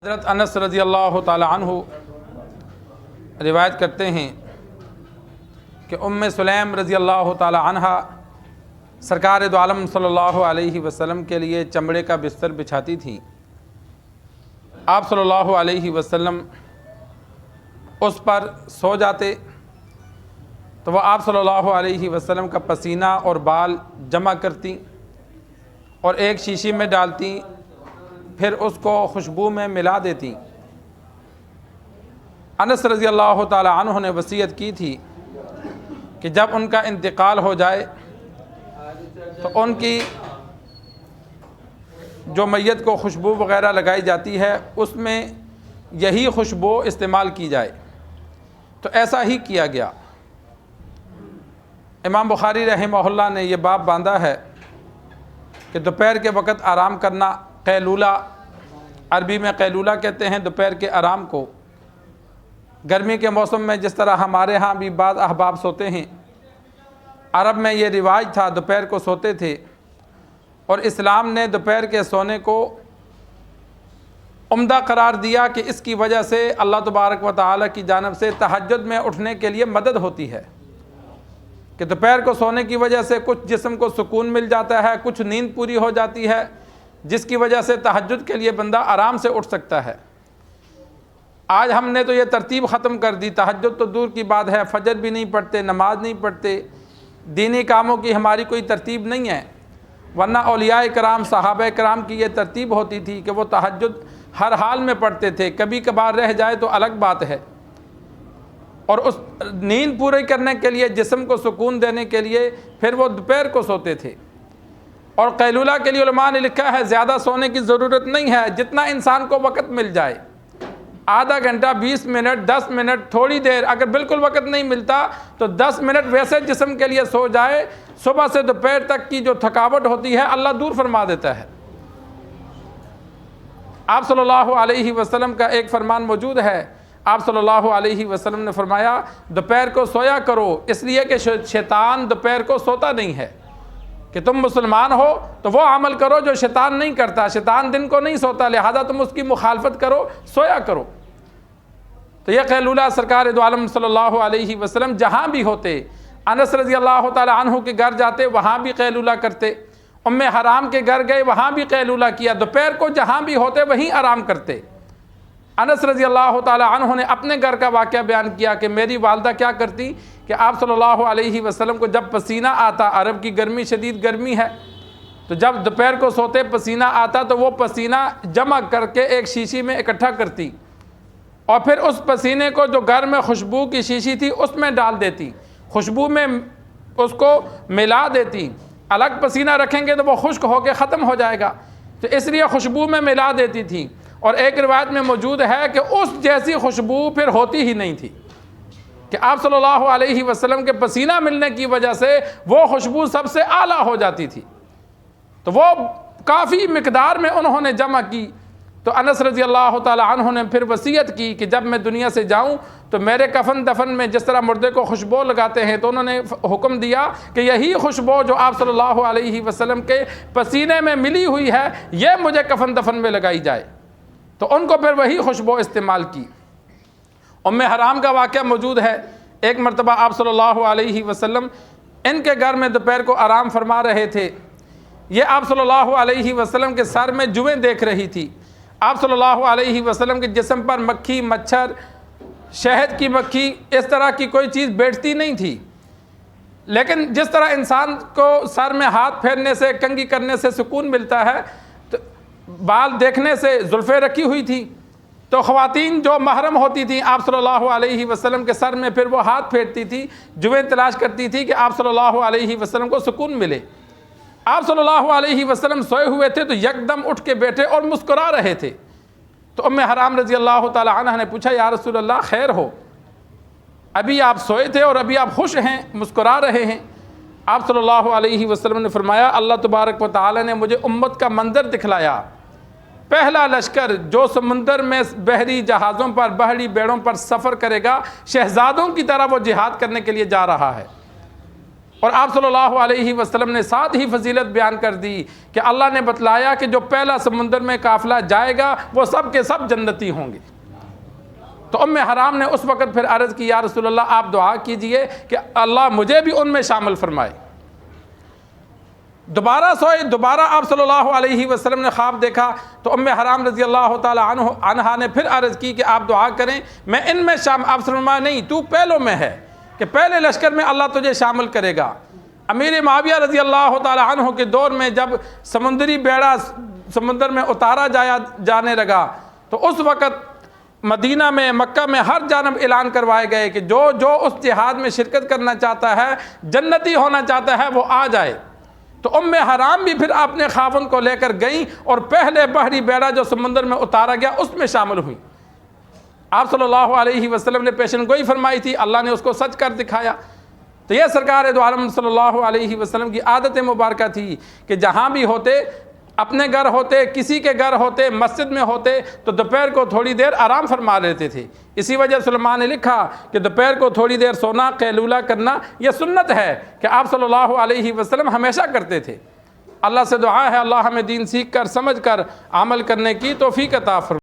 حضرت انس رضی اللہ تعالی عنہ روایت کرتے ہیں کہ ام سلیم رضی اللہ تعالی عنہ سرکار دو عالم صلی اللہ علیہ وسلم کے لیے چمڑے کا بستر بچھاتی تھیں۔ آپ صلی اللہ علیہ وسلم اس پر سو جاتے تو وہ آپ صلی اللہ علیہ وسلم کا پسینہ اور بال جمع کرتی اور ایک شیشی میں ڈالتی، پھر اس کو خوشبو میں ملا دیتی۔ انس رضی اللہ تعالی عنہ نے وصیت کی تھی کہ جب ان کا انتقال ہو جائے تو ان کی جو میت کو خوشبو وغیرہ لگائی جاتی ہے اس میں یہی خوشبو استعمال کی جائے، تو ایسا ہی کیا گیا۔ امام بخاری رحمہ اللہ نے یہ باب باندھا ہے کہ دوپہر کے وقت آرام کرنا، قیلولہ، عربی میں قیلولہ کہتے ہیں دوپہر کے آرام کو۔ گرمی کے موسم میں جس طرح ہمارے ہاں بھی بعض احباب سوتے ہیں، عرب میں یہ رواج تھا، دوپہر کو سوتے تھے، اور اسلام نے دوپہر کے سونے کو عمدہ قرار دیا کہ اس کی وجہ سے اللہ تبارک و تعالی کی جانب سے تہجد میں اٹھنے کے لیے مدد ہوتی ہے، کہ دوپہر کو سونے کی وجہ سے کچھ جسم کو سکون مل جاتا ہے، کچھ نیند پوری ہو جاتی ہے، جس کی وجہ سے تہجد کے لیے بندہ آرام سے اٹھ سکتا ہے۔ آج ہم نے تو یہ ترتیب ختم کر دی، تہجد تو دور کی بات ہے، فجر بھی نہیں پڑھتے، نماز نہیں پڑھتے، دینی کاموں کی ہماری کوئی ترتیب نہیں ہے، ورنہ اولیاء کرام، صحابہ کرام کی یہ ترتیب ہوتی تھی کہ وہ تہجد ہر حال میں پڑھتے تھے، کبھی کبھار رہ جائے تو الگ بات ہے۔ اور اس نیند پوری کرنے کے لیے، جسم کو سکون دینے کے لیے پھر وہ دوپہر کو سوتے تھے۔ اور قیلولہ کے لیے علماء نے لکھا ہے زیادہ سونے کی ضرورت نہیں ہے، جتنا انسان کو وقت مل جائے، آدھا گھنٹہ، 20 منٹ، 10 منٹ، تھوڑی دیر، اگر بالکل وقت نہیں ملتا تو 10 منٹ ویسے جسم کے لیے سو جائے، صبح سے دوپہر تک کی جو تھکاوٹ ہوتی ہے اللہ دور فرما دیتا ہے۔ آپ صلی اللہ علیہ وسلم کا ایک فرمان موجود ہے، آپ صلی اللہ علیہ وسلم نے فرمایا دوپہر کو سویا کرو، اس لیے کہ شیطان دوپہر کو سوتا نہیں ہے، کہ تم مسلمان ہو تو وہ عمل کرو جو شیطان نہیں کرتا، شیطان دن کو نہیں سوتا، لہذا تم اس کی مخالفت کرو، سویا کرو۔ تو یہ قیلولہ سرکار دو عالم صلی اللہ علیہ وسلم جہاں بھی ہوتے، انس رضی اللہ تعالی عنہ کے گھر جاتے وہاں بھی قیلولہ کرتے، ام حرام کے گھر گئے وہاں بھی قیلولہ کیا، دوپہر کو جہاں بھی ہوتے وہیں آرام کرتے۔ انس رضی اللہ تعالی عنہ نے اپنے گھر کا واقعہ بیان کیا کہ میری والدہ کیا کرتی کہ آپ صلی اللہ علیہ وسلم کو جب پسینہ آتا، عرب کی گرمی شدید گرمی ہے، تو جب دوپہر کو سوتے پسینہ آتا تو وہ پسینہ جمع کر کے ایک شیشی میں اکٹھا کرتی، اور پھر اس پسینے کو جو گھر میں خوشبو کی شیشی تھی اس میں ڈال دیتی، خوشبو میں اس کو ملا دیتی۔ الگ پسینہ رکھیں گے تو وہ خشک ہو کے ختم ہو جائے گا، تو اس لیے خوشبو میں ملا دیتی تھی۔ اور ایک روایت میں موجود ہے کہ اس جیسی خوشبو پھر ہوتی ہی نہیں تھی، کہ آپ صلی اللہ علیہ وسلم کے پسینہ ملنے کی وجہ سے وہ خوشبو سب سے اعلیٰ ہو جاتی تھی، تو وہ کافی مقدار میں انہوں نے جمع کی۔ تو انس رضی اللہ تعالی عنہ نے پھر وصیت کی کہ جب میں دنیا سے جاؤں تو میرے کفن دفن میں جس طرح مردے کو خوشبو لگاتے ہیں، تو انہوں نے حکم دیا کہ یہی خوشبو جو آپ صلی اللہ علیہ وسلم کے پسینے میں ملی ہوئی ہے یہ مجھے کفن دفن میں لگائی جائے، تو ان کو پھر وہی خوشبو استعمال کی۔ ام حرام کا واقعہ موجود ہے، ایک مرتبہ آپ صلی اللہ علیہ وسلم ان کے گھر میں دوپہر کو آرام فرما رہے تھے، یہ آپ صلی اللہ علیہ وسلم کے سر میں جویں دیکھ رہی تھی۔ آپ صلی اللہ علیہ وسلم کے جسم پر مکھی، مچھر، شہد کی مکھی، اس طرح کی کوئی چیز بیٹھتی نہیں تھی، لیکن جس طرح انسان کو سر میں ہاتھ پھیرنے سے، کنگھی کرنے سے سکون ملتا ہے، تو بال دیکھنے سے زلفیں رکھی ہوئی تھی، تو خواتین جو محرم ہوتی تھیں آپ صلی اللہ علیہ وسلم کے سر میں پھر وہ ہاتھ پھیرتی تھی، جویں تلاش کرتی تھی کہ آپ صلی اللہ علیہ وسلم کو سکون ملے۔ آپ صلی اللہ علیہ وسلم سوئے ہوئے تھے تو یکدم اٹھ کے بیٹھے اور مسکرا رہے تھے، تو ام حرام رضی اللہ تعالی عنہ نے پوچھا یا رسول اللہ خیر ہو، ابھی آپ سوئے تھے اور ابھی آپ خوش ہیں، مسکرا رہے ہیں؟ آپ صلی اللہ علیہ وسلم نے فرمایا اللہ تبارک و تعالی نے مجھے امت کا منظر دکھلایا، پہلا لشکر جو سمندر میں بحری جہازوں پر، بحری بیڑوں پر سفر کرے گا، شہزادوں کی طرح وہ جہاد کرنے کے لیے جا رہا ہے۔ اور آپ صلی اللہ علیہ وسلم نے ساتھ ہی فضیلت بیان کر دی کہ اللہ نے بتلایا کہ جو پہلا سمندر میں قافلہ جائے گا وہ سب کے سب جنتی ہوں گے۔ تو ام حرام نے اس وقت پھر عرض کی یا رسول اللہ آپ دعا کیجئے کہ اللہ مجھے بھی ان میں شامل فرمائے۔ دوبارہ سوئے، دوبارہ آپ صلی اللہ علیہ وسلم نے خواب دیکھا تو ام حرام رضی اللہ تعالی عنہا نے پھر عرض کی کہ آپ دعا کریں میں ان میں شامل۔ آپ صلی اللہ علیہ وسلم نہیں، تو پہلوں میں ہے کہ پہلے لشکر میں اللہ تجھے شامل کرے گا۔ امیر معاویہ رضی اللہ تعالی عنہ کے دور میں جب سمندری بیڑا سمندر میں اتارا جانے لگا تو اس وقت مدینہ میں، مکہ میں ہر جانب اعلان کروائے گئے کہ جو اس جہاد میں شرکت کرنا چاہتا ہے، جنتی ہونا چاہتا ہے، وہ آ جائے۔ تو ام حرام بھی پھر اپنے خاوند کو لے کر گئیں اور پہلے بحری بیڑا جو سمندر میں اتارا گیا اس میں شامل ہوئیں۔ آپ صلی اللہ علیہ وسلم نے پیشن گوئی فرمائی تھی، اللہ نے اس کو سچ کر دکھایا۔ تو یہ سرکار دو عالم صلی اللہ علیہ وسلم کی عادت مبارکہ تھی کہ جہاں بھی ہوتے، اپنے گھر ہوتے، کسی کے گھر ہوتے، مسجد میں ہوتے تو دوپہر کو تھوڑی دیر آرام فرما لیتے تھے۔ اسی وجہ سلمان نے لکھا کہ دوپہر کو تھوڑی دیر سونا، قیلولہ کرنا یہ سنت ہے کہ آپ صلی اللہ علیہ وسلم ہمیشہ کرتے تھے۔ اللہ سے دعا ہے اللہ ہمیں دین سیکھ کر، سمجھ کر عمل کرنے کی توفیق عطا فرمائے۔